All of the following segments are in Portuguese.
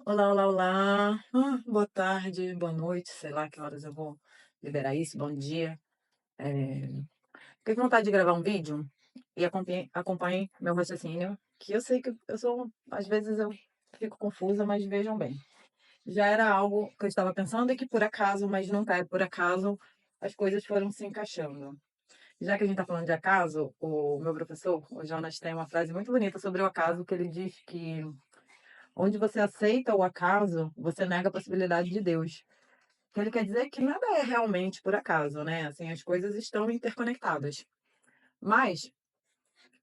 Olá, olá, olá. Boa tarde, boa noite, sei lá que horas eu vou liberar isso. Bom dia. Fiquei com vontade de gravar um vídeo e acompanhe meu raciocínio, que eu sei que eu sou, às vezes eu fico confusa, mas vejam bem. Já era algo que eu estava pensando e que por acaso, mas nunca é por acaso, as coisas foram se encaixando. Já que a gente está falando de acaso, o meu professor, o Jonas, tem uma frase muito bonita sobre o acaso, que ele diz que onde você aceita o acaso, você nega a possibilidade de Deus. Que ele quer dizer que nada é realmente por acaso, né? Assim, as coisas estão interconectadas. Mas,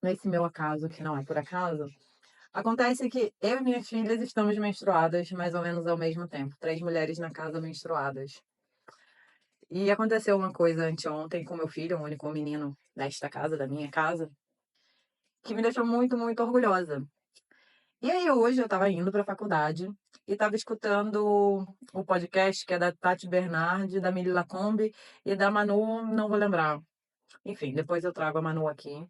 nesse meu acaso, que não é por acaso, acontece que eu e minhas filhas estamos menstruadas mais ou menos ao mesmo tempo. Três mulheres na casa menstruadas. E aconteceu uma coisa anteontem com meu filho, o único menino desta casa, da minha casa, que me deixou muito, muito orgulhosa. E aí hoje eu estava indo para a faculdade e estava escutando o podcast que é da Tati Bernardi, da Mili Lacombe e da Manu, não vou lembrar. Enfim, depois eu trago a Manu aqui,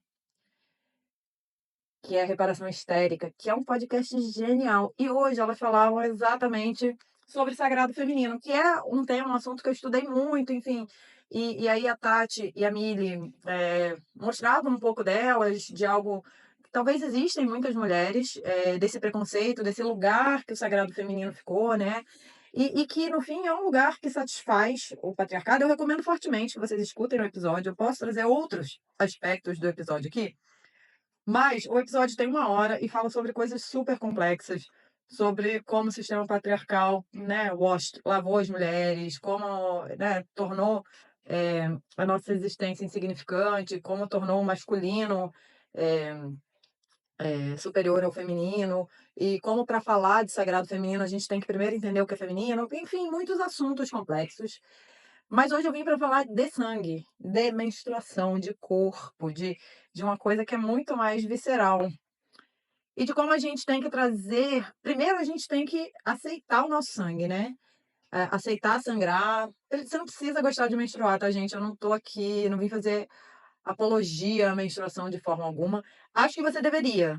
que é Reparação Histérica, que é um podcast genial. E hoje elas falavam exatamente sobre Sagrado Feminino, que é um tema, um assunto que eu estudei muito, enfim. E aí a Tati e a Mili mostravam um pouco delas, de algo que talvez existem muitas mulheres, desse preconceito, desse lugar que o Sagrado Feminino ficou, né? E que, no fim, é um lugar que satisfaz o patriarcado. Eu recomendo fortemente que vocês escutem o episódio. Eu posso trazer outros aspectos do episódio aqui, mas o episódio tem uma hora e fala sobre coisas super complexas, sobre como o sistema patriarcal, né, lavou as mulheres, como, né, tornou a nossa existência insignificante, como tornou o masculino é, superior ao feminino, e como para falar de sagrado feminino a gente tem que primeiro entender o que é feminino, enfim, muitos assuntos complexos. Mas hoje eu vim para falar de sangue, de menstruação, de corpo, de uma coisa que é muito mais visceral. E de como a gente tem que trazer. Primeiro, a gente tem que aceitar o nosso sangue, né? Aceitar sangrar. Você não precisa gostar de menstruar, tá, gente? Eu não tô aqui, não vim fazer apologia à menstruação de forma alguma. Acho que você deveria,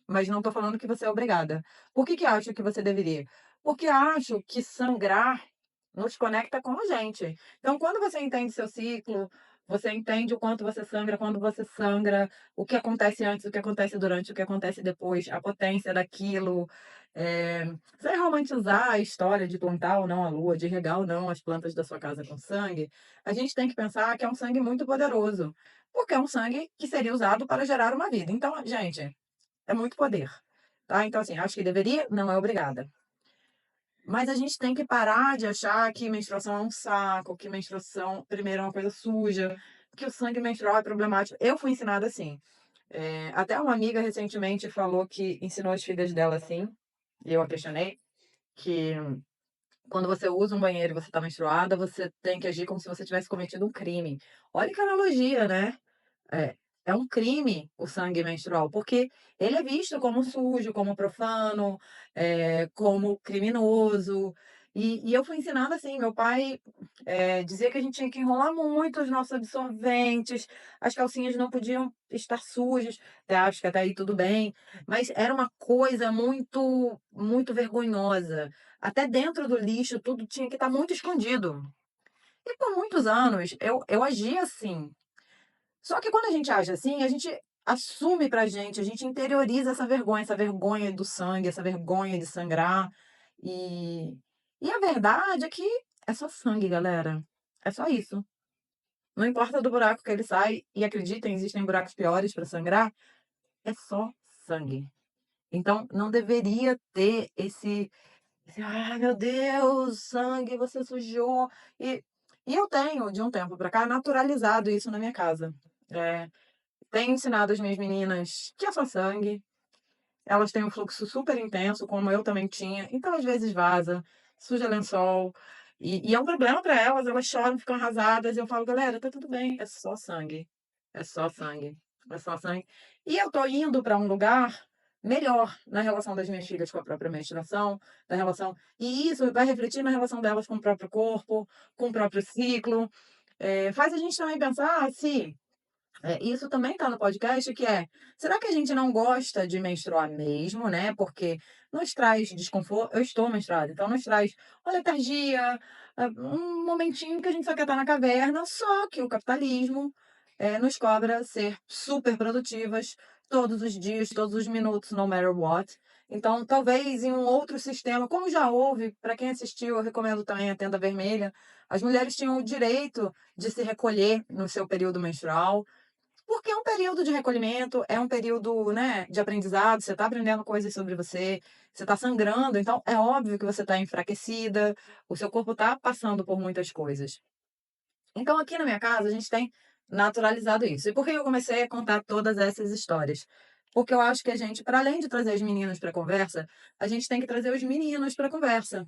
mas não tô falando que você é obrigada. Por que que acho que você deveria? Porque acho que sangrar nos conecta com a gente. Então, quando você entende seu ciclo, você entende o quanto você sangra, quando você sangra, o que acontece antes, o que acontece durante, o que acontece depois, a potência daquilo. Sem romantizar a história de plantar ou não a lua, de regar ou não as plantas da sua casa com sangue, a gente tem que pensar que é um sangue muito poderoso, porque é um sangue que seria usado para gerar uma vida. Então, gente, é muito poder, tá? Então, assim, acho que deveria, não é obrigada. Mas a gente tem que parar de achar que menstruação é um saco, que menstruação, primeiro, é uma coisa suja, que o sangue menstrual é problemático. Eu fui ensinada assim. Até uma amiga recentemente falou que ensinou as filhas dela assim, e eu a questionei, que quando você usa um banheiro e você está menstruada, você tem que agir como se você tivesse cometido um crime. Olha que analogia, né? É, é um crime o sangue menstrual, porque ele é visto como sujo, como profano, como criminoso. E eu fui ensinada assim, meu pai dizia que a gente tinha que enrolar muito os nossos absorventes, as calcinhas não podiam estar sujas, até acho que até aí tudo bem, mas era uma coisa muito, muito vergonhosa. Até dentro do lixo, tudo tinha que estar muito escondido. E por muitos anos eu agia assim. Só que quando a gente age assim, a gente assume pra gente, a gente interioriza essa vergonha do sangue, essa vergonha de sangrar. E, e a verdade é que é só sangue, galera. É só isso. Não importa do buraco que ele sai, e acreditem, existem buracos piores para sangrar, é só sangue. Então, não deveria ter ai meu Deus, sangue, você sujou. E, e eu tenho, de um tempo para cá, naturalizado isso na minha casa. É, Tenho ensinado as minhas meninas que é só sangue. Elas têm um fluxo super intenso, como eu também tinha. Então, às vezes, vaza, suja lençol. E é um problema para elas. Elas choram, ficam arrasadas. E eu falo, galera, tá tudo bem. É só sangue. É só sangue. É só sangue. E eu tô indo para um lugar melhor na relação das minhas filhas com a própria menstruação, da relação. E isso vai refletir na relação delas com o próprio corpo, com o próprio ciclo. Faz a gente também pensar se Isso também está no podcast, que é: será que a gente não gosta de menstruar mesmo, né? Porque nos traz desconforto. Eu estou menstruada, então nos traz uma letargia, um momentinho que a gente só quer estar na caverna, só que o capitalismo nos cobra ser super produtivas todos os dias, todos os minutos, no matter what. Então, talvez em um outro sistema, como já houve, para quem assistiu, eu recomendo também a Tenda Vermelha, as mulheres tinham o direito de se recolher no seu período menstrual, porque é um período de recolhimento, é um período, né, de aprendizado, você está aprendendo coisas sobre você, você está sangrando, então é óbvio que você está enfraquecida, o seu corpo está passando por muitas coisas. Então, aqui na minha casa, a gente tem naturalizado isso. E por que eu comecei a contar todas essas histórias? Porque eu acho que a gente, para além de trazer as meninas para a conversa, a gente tem que trazer os meninos para a conversa.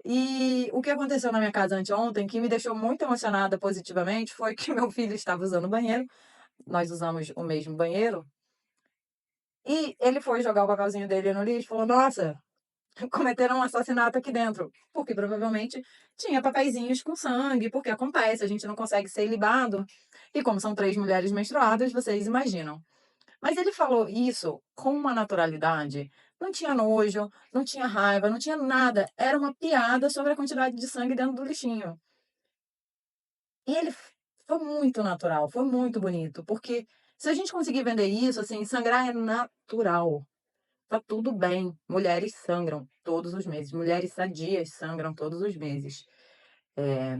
E o que aconteceu na minha casa anteontem, que me deixou muito emocionada positivamente, foi que meu filho estava usando o banheiro, nós usamos o mesmo banheiro, e ele foi jogar o papelzinho dele no lixo e falou: Nossa, cometeram um assassinato aqui dentro. Porque provavelmente tinha papeizinhos com sangue, porque acontece, a gente não consegue ser ilibado. E como são três mulheres menstruadas, vocês imaginam. Mas ele falou isso com uma naturalidade. Não tinha nojo, não tinha raiva, não tinha nada. Era uma piada sobre a quantidade de sangue dentro do lixinho. E ele foi muito natural, foi muito bonito, porque se a gente conseguir vender isso, assim, sangrar é natural. Tá tudo bem. Mulheres sangram todos os meses. Mulheres sadias sangram todos os meses. É,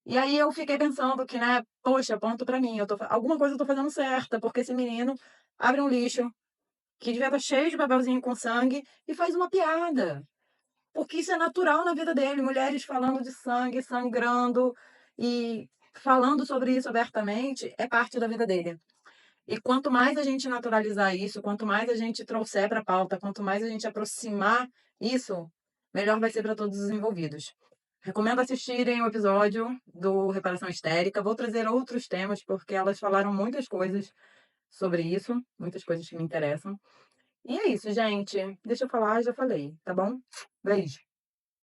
E aí eu fiquei pensando que, né, poxa, ponto pra mim. Alguma coisa eu tô fazendo certa, porque esse menino abre um lixo que devia estar cheio de papelzinho com sangue e faz uma piada. Porque isso é natural na vida dele. Mulheres falando de sangue, sangrando e falando sobre isso abertamente é parte da vida dele. E quanto mais a gente naturalizar isso, quanto mais a gente trouxer para a pauta, quanto mais a gente aproximar isso, melhor vai ser para todos os envolvidos. Recomendo assistirem o episódio do Reparação Histérica. Vou trazer outros temas, porque elas falaram muitas coisas sobre isso, muitas coisas que me interessam. E é isso, gente. Deixa eu falar, já falei, tá bom? Beijo.